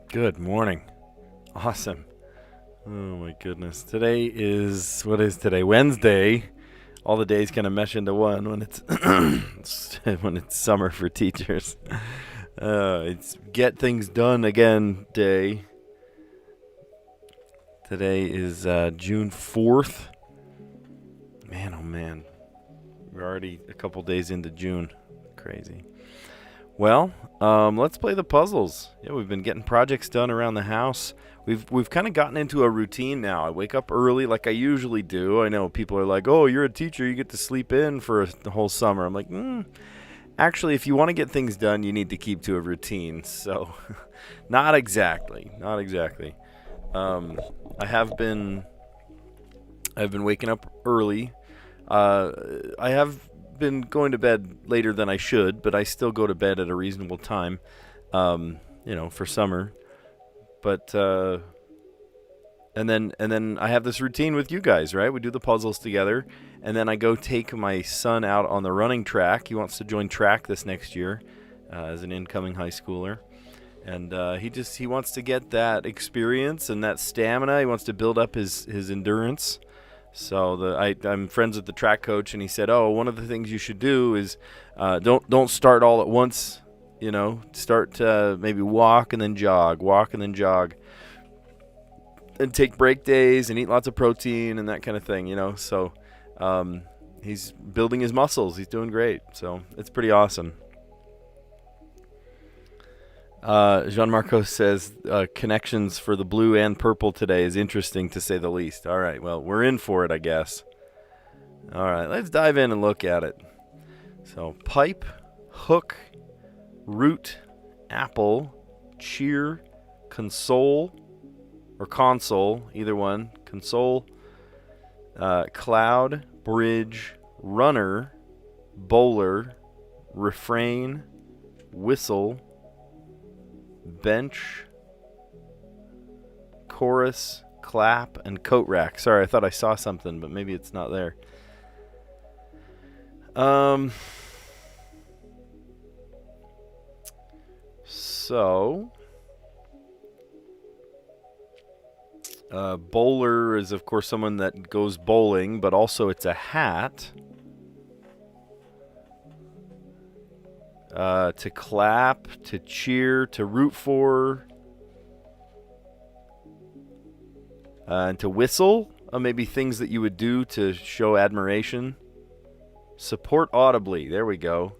Good morning. Awesome. Oh my goodness. Today is, what is today? Wednesday. All the days kind of mesh into one when it's when it's summer for teachers. It's get things done again day. Today is June 4th. Man, oh man. We're already a couple days into June. Crazy. Well, let's play the puzzles. Yeah, we've been getting projects done around the house. We've kind of gotten into a routine now. I wake up early like I usually do. I know people are like, "Oh, you're a teacher, you get to sleep in for the whole summer." I'm like, actually, if you want to get things done, you need to keep to a routine. So, not exactly. I have been I've been waking up early. I have been going to bed later than I should, but I still go to bed at a reasonable time, for summer. But and then I have this routine with you guys, right? We do the puzzles together, and then I go take my son out on the running track. He wants to join track this next year as an incoming high schooler, and he wants to get that experience and that stamina. He wants to build up his endurance. So I'm friends with the track coach, and he said, "Oh, one of the things you should do is don't start all at once. Start maybe walk and then jog, and take break days and eat lots of protein and that kind of thing. So he's building his muscles. He's doing great. So it's pretty awesome." Jean Marco says connections for the blue and purple today is interesting to say the least. All right, well, we're in for it, I guess. All right, let's dive in and look at it. So pipe, hook, root, apple, cheer, console, or console, either one. Console, cloud, bridge, runner, bowler, refrain, whistle, bench, chorus, clap, and coat rack. Sorry, I thought I saw something, but maybe it's not there. So bowler is, of course, someone that goes bowling, but also it's a hat. To clap, to cheer, to root for, and to whistle. Maybe things that you would do to show admiration. Support audibly. There we go.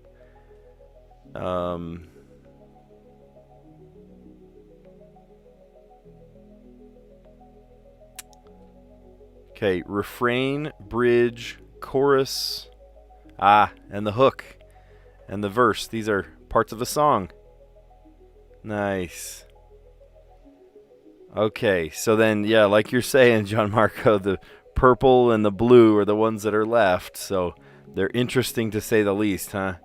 Okay, refrain, bridge, chorus, and the hook. And the verse. These are parts of a song. Nice. Okay, so then, yeah, like you're saying, John Marco, the purple and the blue are the ones that are left. So they're interesting to say the least, huh?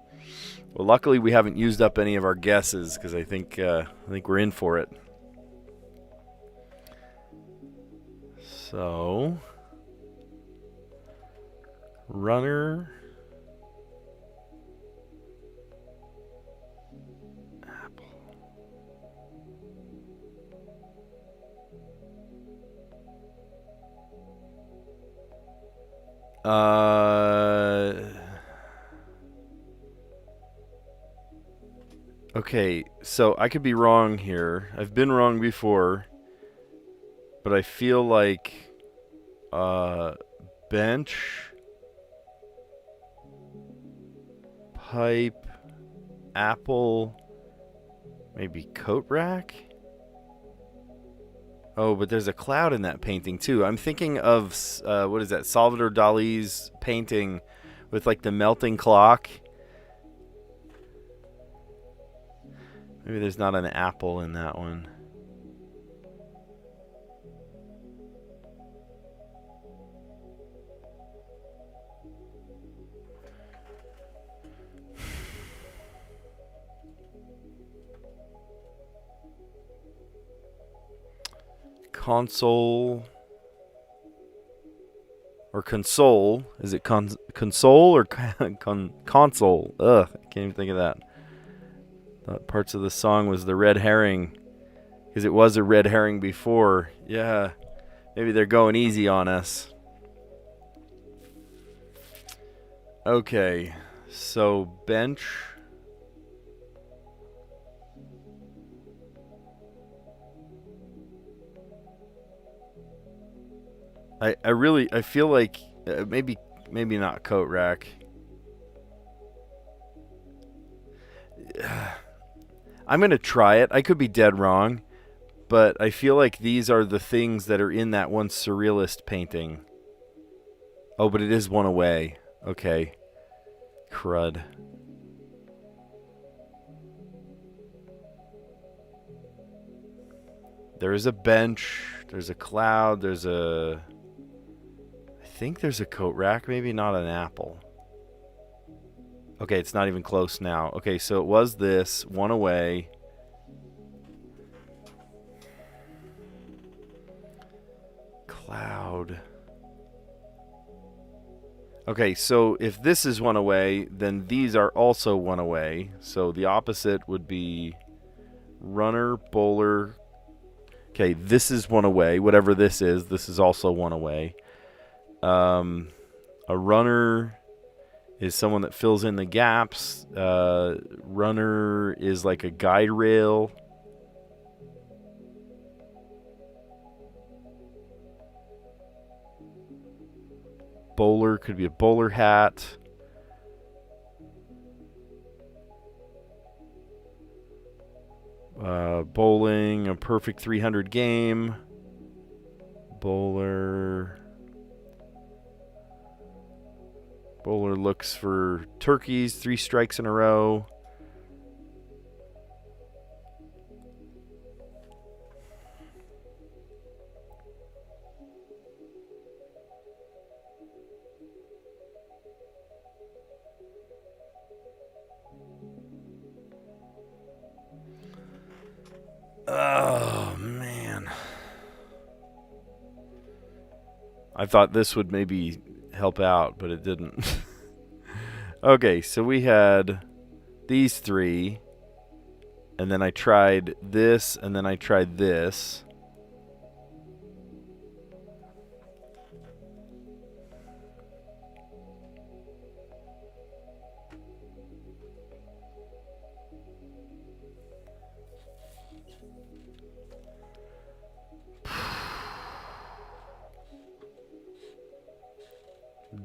Well, luckily we haven't used up any of our guesses because I think we're in for it. So, runner. Okay, so I could be wrong here. I've been wrong before, but I feel like bench, pipe, apple, maybe coat rack. Oh, but there's a cloud in that painting too. I'm thinking of what is that? Salvador Dali's painting with like the melting clock. Maybe there's not an apple in that one. Console or console? Is it console or console? Ugh, I can't even think of that. Thought parts of the song was the red herring. Because it was a red herring before. Yeah. Maybe they're going easy on us. Okay. So, bench. I feel like maybe not coat rack. I'm going to try it. I could be dead wrong. But I feel like these are the things that are in that one surrealist painting. Oh, but it is one away. Okay. Crud. There is a bench. There's a cloud. There's a... I think there's a coat rack. Maybe not an apple. Okay, it's not even close now. Okay, so it was this. One away. Cloud. Okay, so if this is one away, then these are also one away. So the opposite would be runner, bowler. Okay, this is one away. Whatever this is also one away. A runner is someone that fills in the gaps. Runner is like a guide rail. Bowler could be a bowler hat. Bowling, a perfect 300 game. Bowler looks for turkeys, 3 strikes in a row. Oh, man. I thought this would maybe help out, but it didn't. Okay, so we had these 3. And then I tried this, and then I tried this.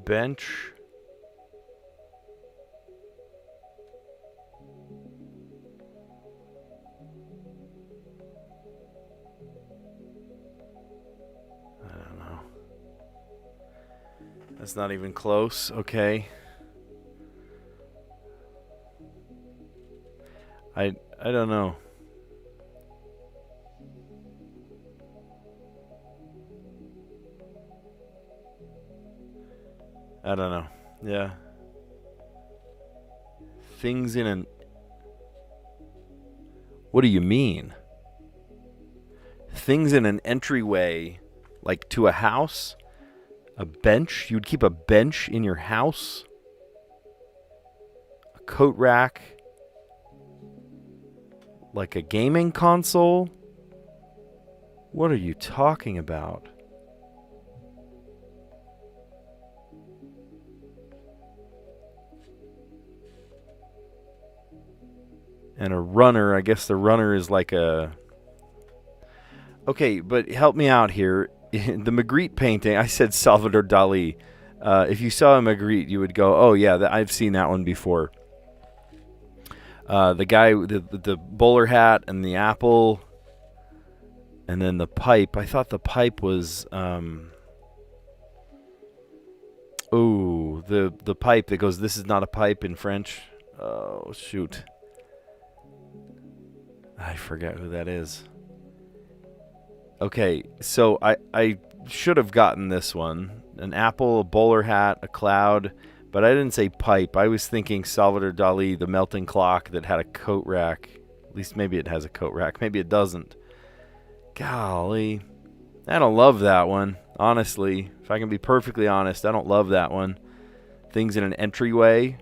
Bench. I don't know. That's not even close. Okay. I don't know. I don't know. Yeah. Things in an... What do you mean? Things in an entryway, like to a house? A bench? You'd keep a bench in your house? A coat rack? Like a gaming console? What are you talking about? And a runner, I guess the runner is like a... Okay, but help me out here. The Magritte painting, I said Salvador Dali. If you saw a Magritte, you would go, oh yeah, I've seen that one before. The guy with the bowler hat and the apple. And then the pipe. I thought the pipe was... Oh, the pipe that goes, this is not a pipe in French. Oh, shoot. I forget who that is. Okay, so I should have gotten this one. An apple, a bowler hat, a cloud, but I didn't say pipe. I was thinking Salvador Dali, the melting clock that had a coat rack. At least maybe it has a coat rack. Maybe it doesn't. Golly. I don't love that one, honestly. If I can be perfectly honest, I don't love that one. Things in an entryway.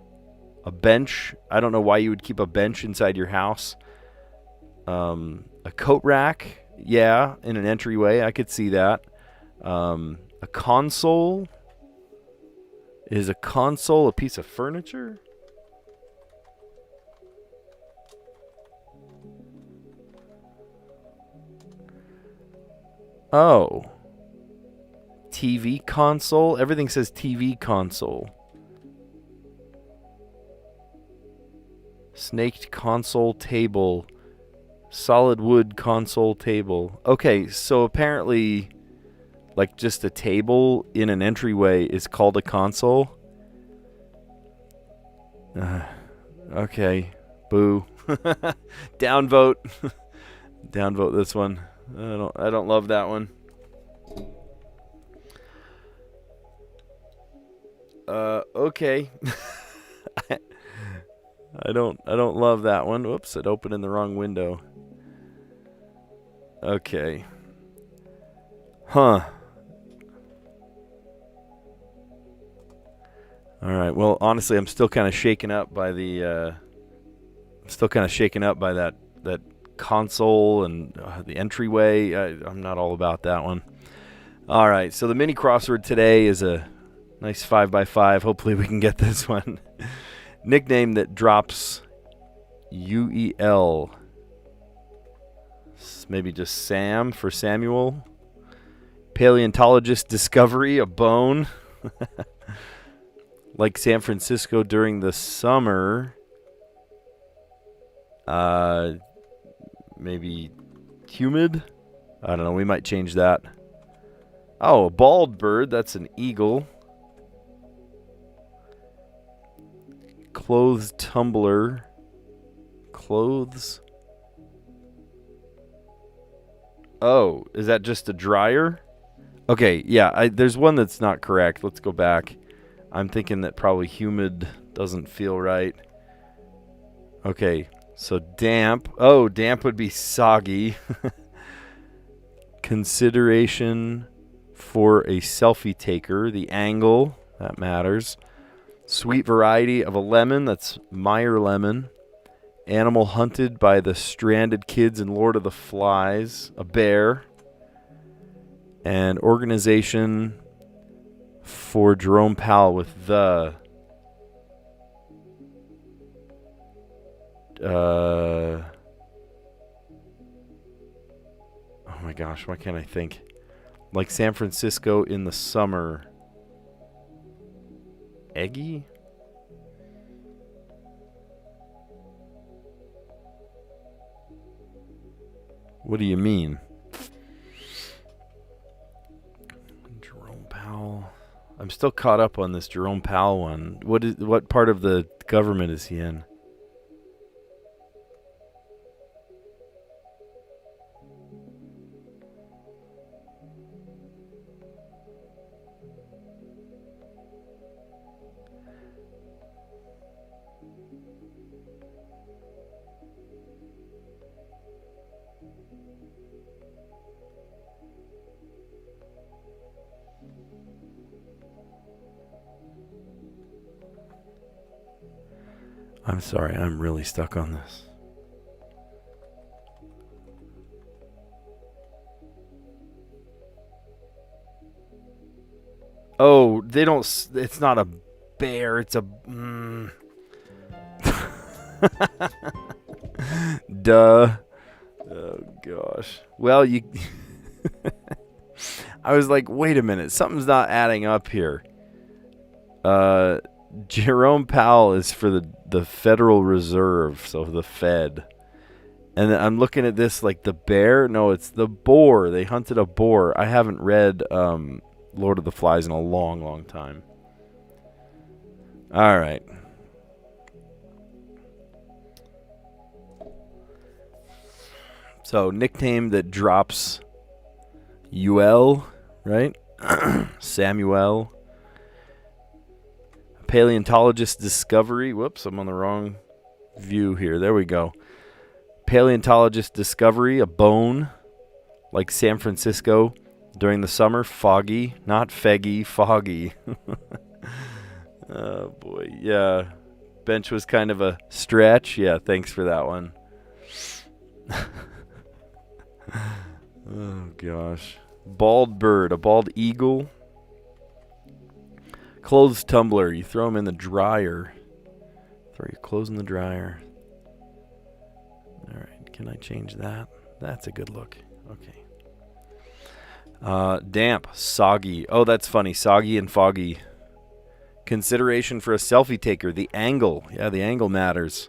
A bench. I don't know why you would keep a bench inside your house. A coat rack, yeah, in an entryway. I could see that. A console. Is a console a piece of furniture? Oh. TV console? Everything says TV console. Snaked console table. Solid wood console table. Okay, so apparently, like, just a table in an entryway is called a console? Okay. Boo. Downvote. Downvote this one. I don't love that one. Okay. I don't love that one. Whoops, it opened in the wrong window. Okay. Huh. All right. Well, honestly, I'm still kind of shaken up by the that console and the entryway. I'm not all about that one. All right. So the mini crossword today is a nice 5x5. Hopefully we can get this one. Nickname that drops UEL. Maybe just Sam for Samuel. Paleontologist discovery, a bone. Like San Francisco during the summer. Maybe humid? I don't know. We might change that. Oh, a bald bird. That's an eagle. Clothes tumbler. Clothes. Oh, is that just a dryer? Okay, yeah, there's one that's not correct. Let's go back. I'm thinking that probably humid doesn't feel right. Okay, so damp. Oh, damp would be soggy. Consideration for a selfie taker. The angle, that matters. Sweet variety of a lemon, that's Meyer lemon. Animal hunted by the stranded kids in Lord of the Flies, a bear. And organization for Jerome Powell with the oh my gosh, why can't I think? Like San Francisco in the summer. Eggy? What do you mean? Jerome Powell. I'm still caught up on this Jerome Powell one. What part of the government is he in? I'm sorry, I'm really stuck on this. Oh, they don't. It's not a bear. It's a. Duh. Oh gosh. Well, you. I was like, wait a minute, something's not adding up here. Jerome Powell is for the Federal Reserve, so the Fed. And I'm looking at this like the bear. No, it's the boar. They hunted a boar. I haven't read Lord of the Flies in a long, long time. All right. So, nickname that drops UL, right? Samuel. Paleontologist discovery. Whoops, I'm on the wrong view here. There we go. Paleontologist discovery, a bone, like San Francisco during the summer. Foggy, not feggy, foggy. Oh boy, yeah. Bench was kind of a stretch. Yeah, thanks for that one. Oh, gosh. Bald bird. A bald eagle. Clothes tumbler. You throw them in the dryer. Throw your clothes in the dryer. All right. Can I change that? That's a good look. Okay. Damp. Soggy. Oh, that's funny. Soggy and foggy. Consideration for a selfie taker. The angle. Yeah, the angle matters.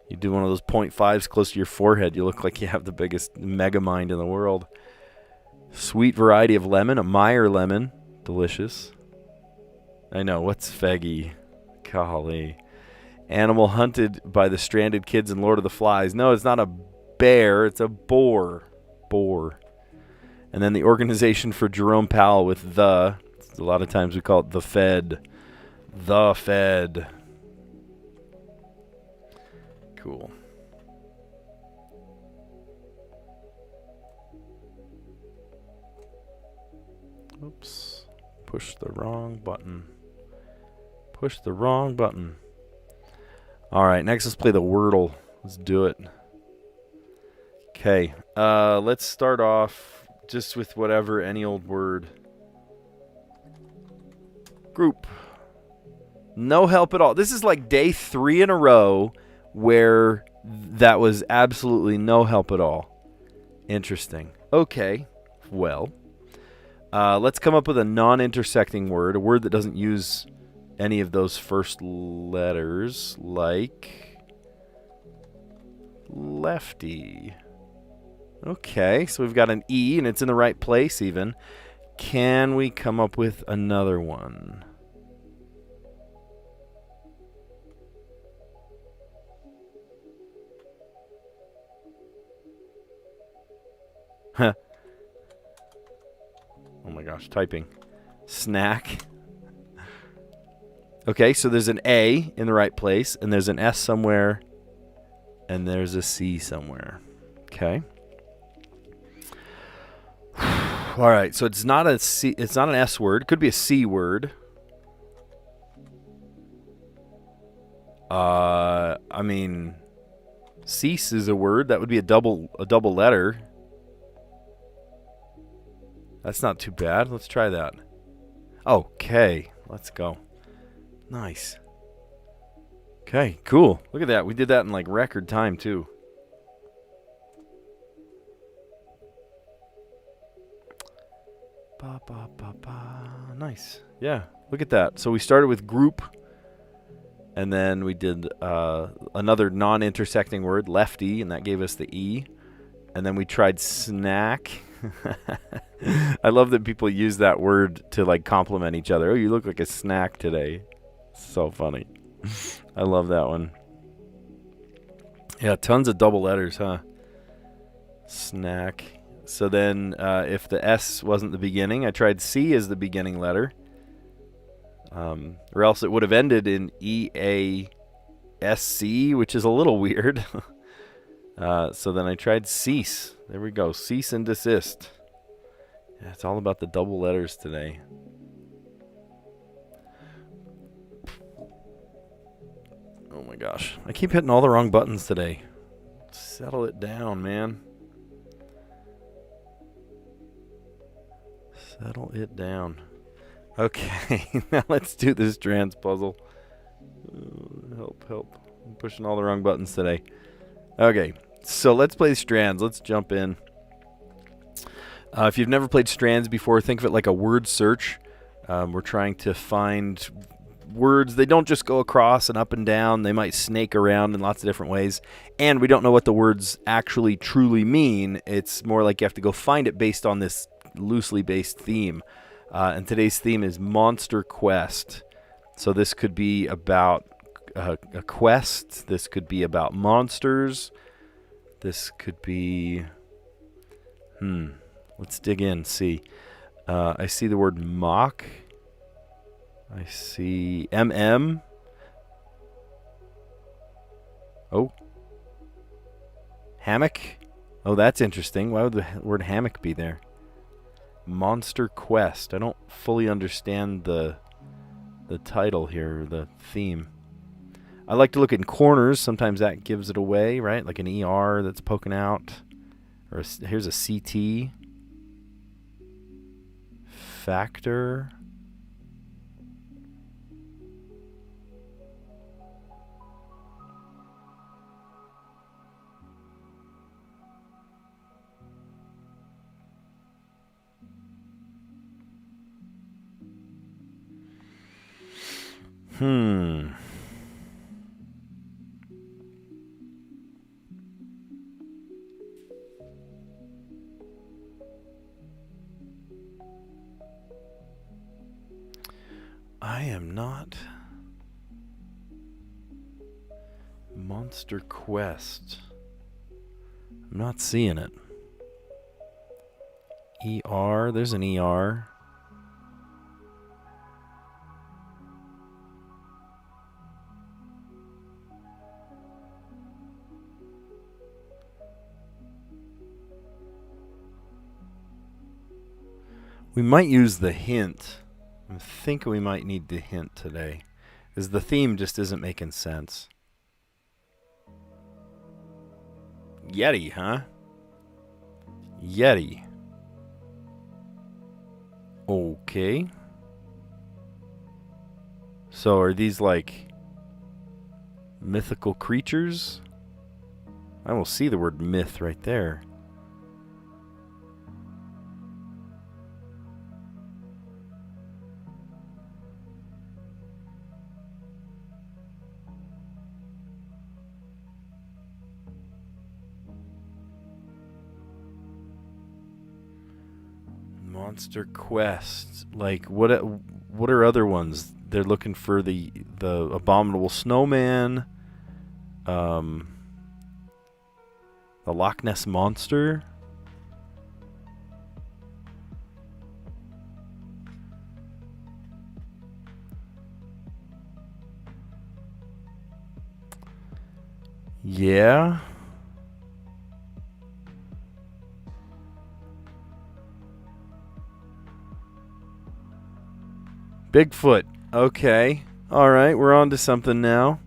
You do one of those 0.5s close to your forehead, you look like you have the biggest mega mind in the world. Sweet variety of lemon. A Meyer lemon. Delicious. I know. What's feggy? Golly. Animal hunted by the stranded kids in Lord of the Flies. No, it's not a bear. It's a boar. Boar. And then the organization for Jerome Powell with the. A lot of times we call it the Fed. The Fed. Cool. Oops. Push the wrong button. Push the wrong button. All right, next let's play the Wordle. Let's do it. Okay. Let's start off just with whatever, any old word. Group. No help at all. This is like day 3 in a row where that was absolutely no help at all. Interesting. Okay. Well, let's come up with a non-intersecting word, a word that doesn't use any of those first letters, like lefty. Okay, so we've got an E, and it's in the right place even. Can we come up with another one? Huh. Oh my gosh, typing. Snack. Okay, so there's an A in the right place, and there's an S somewhere, and there's a C somewhere. Okay. All right, so it's not a C, it's not an S word. It could be a C word. I mean, cease is a word. That would be a double letter. That's not too bad. Let's try that. Okay, let's go. Nice. Okay, cool. Look at that. We did that in like record time too. Ba, ba, ba, ba. Nice. Yeah, look at that. So we started with group, and then we did another non-intersecting word, lefty, and that gave us the E. And then we tried snack. I love that people use that word to like compliment each other. Oh, you look like a snack today. So funny. I love that one. Yeah, tons of double letters, huh? Snack. So then if the S wasn't the beginning, I tried C as the beginning letter. Or else it would have ended in EASC, which is a little weird. So then I tried cease. There we go. Cease and desist. Yeah, it's all about the double letters today. Oh my gosh. I keep hitting all the wrong buttons today. Settle it down, man. Settle it down. Okay, now let's do this Strands puzzle. Help. I'm pushing all the wrong buttons today. Okay, so let's play Strands. Let's jump in. If you've never played Strands before, think of it like a word search. We're trying to find words. They don't just go across and up and down. They might snake around in lots of different ways. And we don't know what the words actually truly mean. It's more like you have to go find it based on this loosely based theme. And today's theme is Monster Quest. So this could be about a quest. This could be about monsters. This could be... Let's dig in, see. I see the word mock. I see MM. Oh. Hammock. Oh, that's interesting. Why would the word hammock be there? Monster Quest. I don't fully understand the title here, the theme. I like to look in corners. Sometimes that gives it away, right? Like an ER that's poking out. Or here's a CT. Factor. I am not. Monster Quest. I'm not seeing it. ER, there's an ER. We might use the hint. I'm thinking we might need the hint today, because the theme just isn't making sense. Yeti, huh? Yeti. Okay. So are these like mythical creatures? I will see the word myth right there. Monster Quest. Like what are other ones? They're looking for the abominable snowman, the Loch Ness monster. Yeah. Bigfoot. Okay. All right, we're on to something now.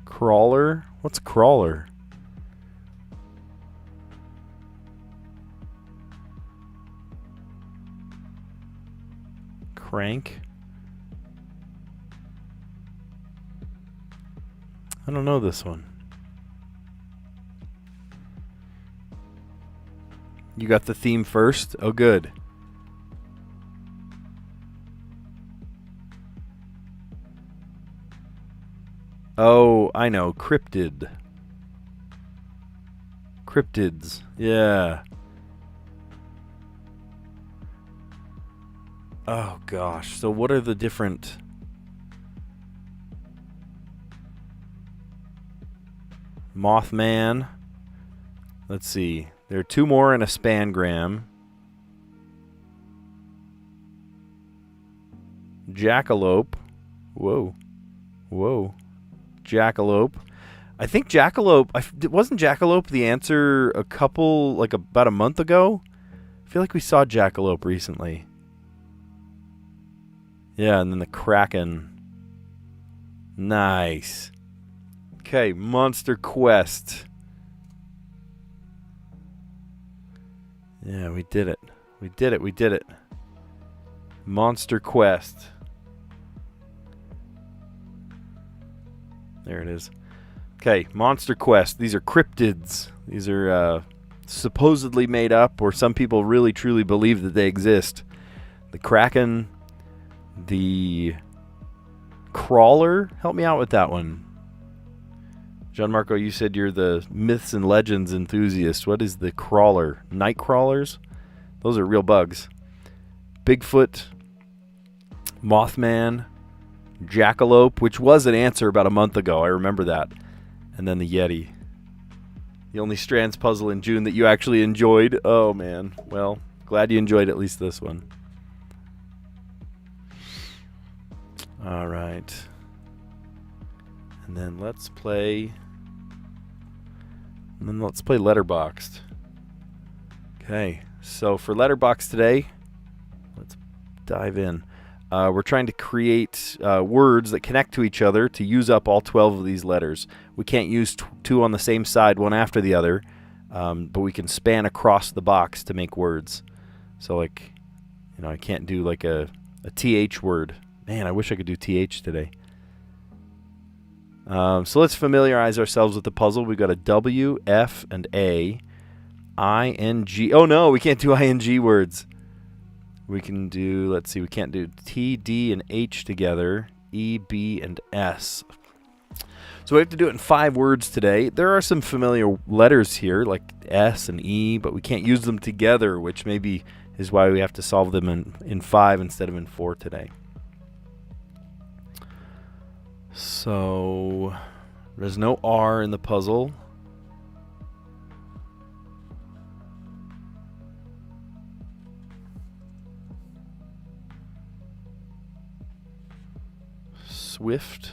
Crawler? What's crawler? Crank? I don't know this one. You got the theme first? Oh, good. Oh, I know. Cryptid. Cryptids. Yeah. Oh, gosh. So what are the different... Mothman. Let's see. There are two more in a spangram. Jackalope. Whoa. Whoa. Jackalope. I think Jackalope... wasn't Jackalope the answer about a month ago? I feel like we saw Jackalope recently. Yeah, and then the Kraken. Nice. Okay, Monster Quest. Yeah, we did it. We did it. Monster Quest. There it is. Okay, Monster Quest. These are cryptids. These are supposedly made up, or some people really truly believe that they exist. The Kraken, the Crawler. Help me out with that one. Gianmarco, you said you're the myths and legends enthusiast. What is the Crawler? Night crawlers? Those are real bugs. Bigfoot, Mothman, Jackalope, which was an answer about a month ago. I remember that. And then the Yeti. The only Strands puzzle in June that you actually enjoyed. Oh, man. Well, glad you enjoyed at least this one. All right. And then let's play... Letterboxed. Okay, so for letterbox today, let's dive in. We're trying to create words that connect to each other to use up all 12 of these letters. We can't use two on the same side, one after the other, but we can span across the box to make words. So like, I can't do like a TH word. Man, I wish I could do TH today. So let's familiarize ourselves with the puzzle. We've got a W, F, and A. ING. Oh no, we can't do ING words. We can do, let's see, we can't do T, D, and H together. E, B, and S. So we have to do it in 5 words today. There are some familiar letters here, like S and E, but we can't use them together, which maybe is why we have to solve them in 5 instead of in 4 today. So there's no R in the puzzle. Swift.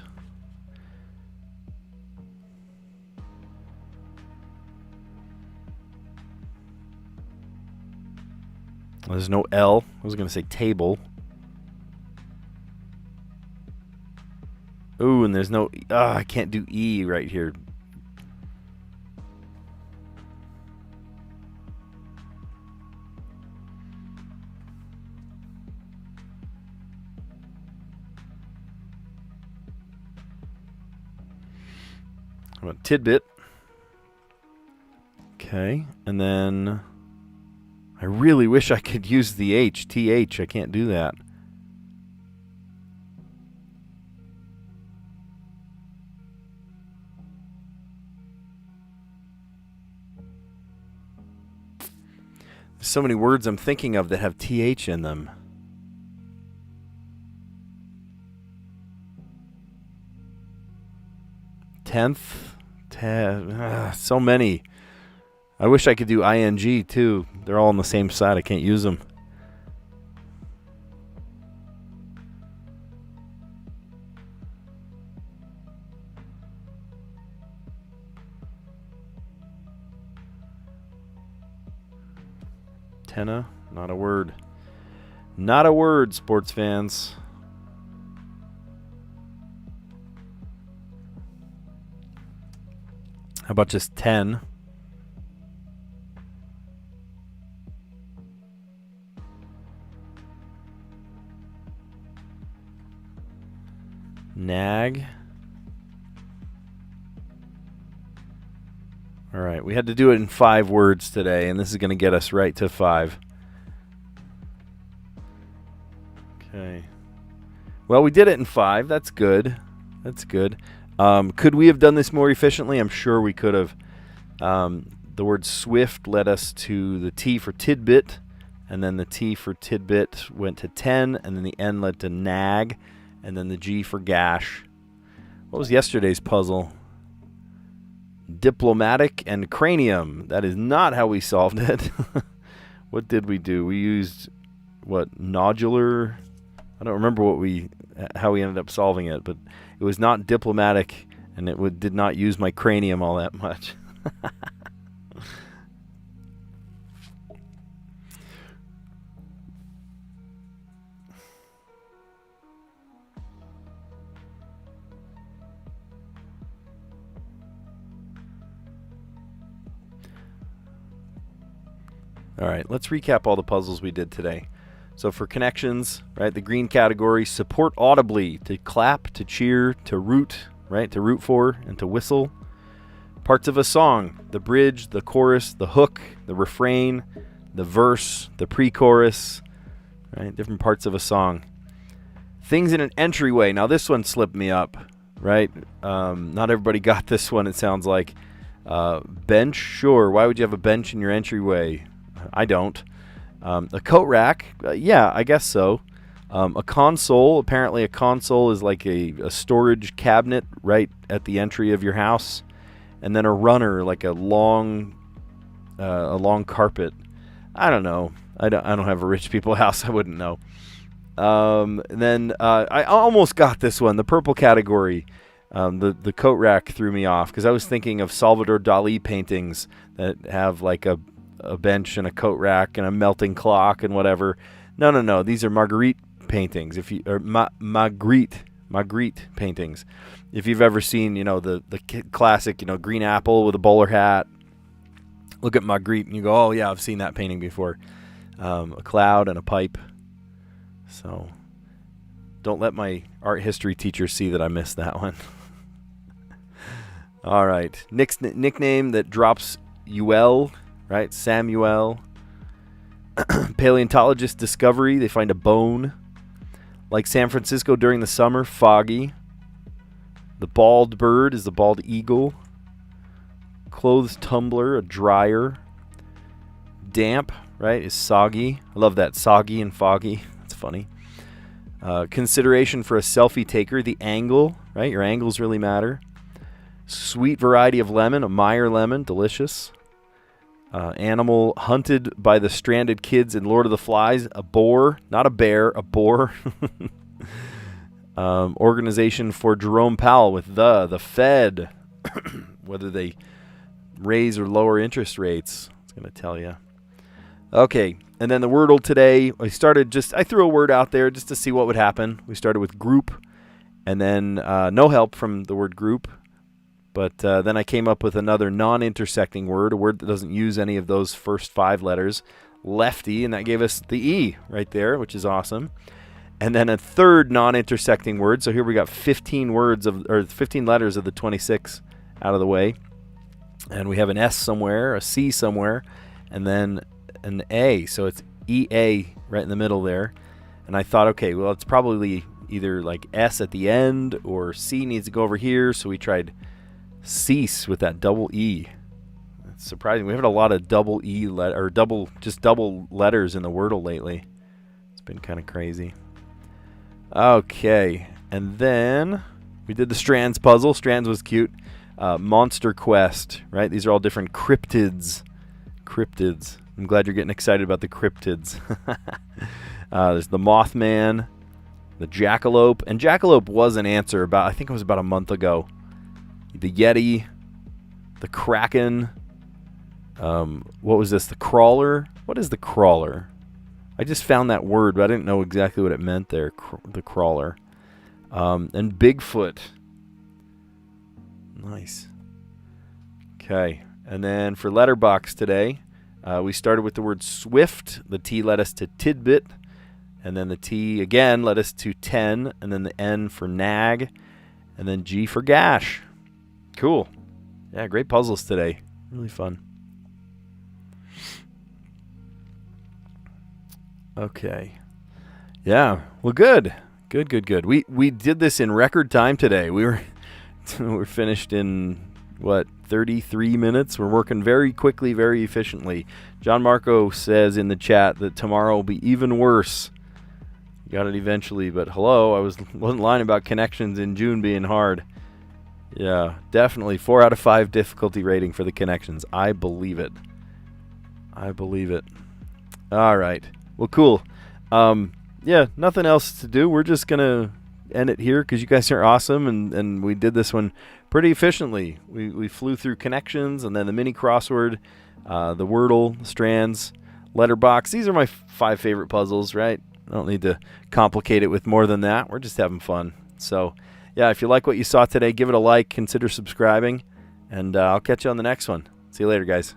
There's no L. I was going to say table. Ooh, and there's no... I can't do E right here. How about tidbit? Okay, and then I really wish I could use the H. TH, I can't do that. There's so many words I'm thinking of that have TH in them. Tenth. So many. I wish I could do ING too. They're all on the same side. I can't use them. Tenna, not a word. Not a word, sports fans. How about just 10? Nag. All right, we had to do it in 5 words today, and this is going to get us right to 5. Okay. Well, we did it in 5. That's good. That's good. Could we have done this more efficiently? I'm sure we could have. The word swift led us to the T for tidbit, and then the T for tidbit went to 10, and then the N led to nag, and then the G for gash. What was yesterday's puzzle? Diplomatic and cranium. That is not how we solved it. What did we do? We used, what, nodular? I don't remember how we ended up solving it, but it was not diplomatic, and it did not use my cranium all that much. All right, let's recap all the puzzles we did today. So for connections, right, the green category, support audibly, to clap, to cheer, to root, right, to root for, and to whistle. Parts of a song, the bridge, the chorus, the hook, the refrain, the verse, the pre-chorus, right, different parts of a song. Things in an entryway. Now this one slipped me up, right? Not everybody got this one, it sounds like. Bench, sure. Why would you have a bench in your entryway? I don't. A coat rack, yeah, I guess so. A console, apparently a console is like a storage cabinet right at the entry of your house. And then a runner, like a long carpet. I don't know. I don't have a rich people house. I wouldn't know. And then I almost got this one, the purple category. The coat rack threw me off because I was thinking of Salvador Dali paintings that have like a a bench and a coat rack and a melting clock and whatever. No. These are Magritte paintings. Magritte paintings. If you've ever seen, the classic, green apple with a bowler hat, look at Magritte and you go, oh yeah, I've seen that painting before. A cloud and a pipe. So don't let my art history teacher see that I missed that one. All right. Nickname that drops UL, right? Samuel. Paleontologist discovery. They find a bone. Like San Francisco during the summer, foggy. The bald bird is the bald eagle. Clothes tumbler, a dryer. Damp, right, is soggy. I love that, soggy and foggy. That's funny. Consideration for a selfie taker, the angle, right? Your angles really matter. Sweet variety of lemon, a Meyer lemon, delicious. Animal hunted by the stranded kids in Lord of the Flies, a boar, not a bear, a boar. Organization for Jerome Powell with the Fed, whether they raise or lower interest rates. It's going to tell you. Okay, and then the Wordle today, I threw a word out there just to see what would happen. We started with group, and then no help from the word group. But then I came up with another non-intersecting word, a word that doesn't use any of those first 5 letters, lefty, and that gave us the E right there, which is awesome. And then a third non-intersecting word. So here we got 15 letters of the 26 out of the way. And we have an S somewhere, a C somewhere, and then an A. So it's EA right in the middle there. And I thought, okay, well, it's probably either like S at the end or C needs to go over here. So we tried cease with that double E. It's surprising. We haven't a lot of double E double letters in the Wordle lately. It's been kind of crazy. Okay, and then we did the Strands puzzle. Strands was cute. Monster Quest, right? These are all different cryptids. I'm glad you're getting excited about the cryptids. There's the Mothman, the Jackalope, and Jackalope was an answer I think it was about a month ago. The Yeti, the Kraken. What was this? The Crawler? What is the Crawler? I just found that word, but I didn't know exactly what it meant there. The Crawler. And Bigfoot. Nice. Okay. And then for letterbox today, we started with the word swift. The T led us to tidbit. And then the T again led us to 10. And then the N for nag. And then G for gash. Cool. Yeah, great puzzles today. Really fun. Okay. Yeah. Well, good. Good. We did this in record time today. We're finished in 33 minutes. We're working very quickly, very efficiently. John Marco says in the chat that tomorrow will be even worse. Got it eventually, but hello, I wasn't lying about connections in June being hard. Yeah, definitely 4 out of 5 difficulty rating for the connections. I believe it. All right. Well, cool. Yeah, nothing else to do. We're just going to end it here because you guys are awesome, and we did this one pretty efficiently. We flew through connections and then the mini crossword, the Wordle, the Strands, letterbox. These are my 5 favorite puzzles, right? I don't need to complicate it with more than that. We're just having fun. So, yeah, if you like what you saw today, give it a like, consider subscribing, and I'll catch you on the next one. See you later, guys.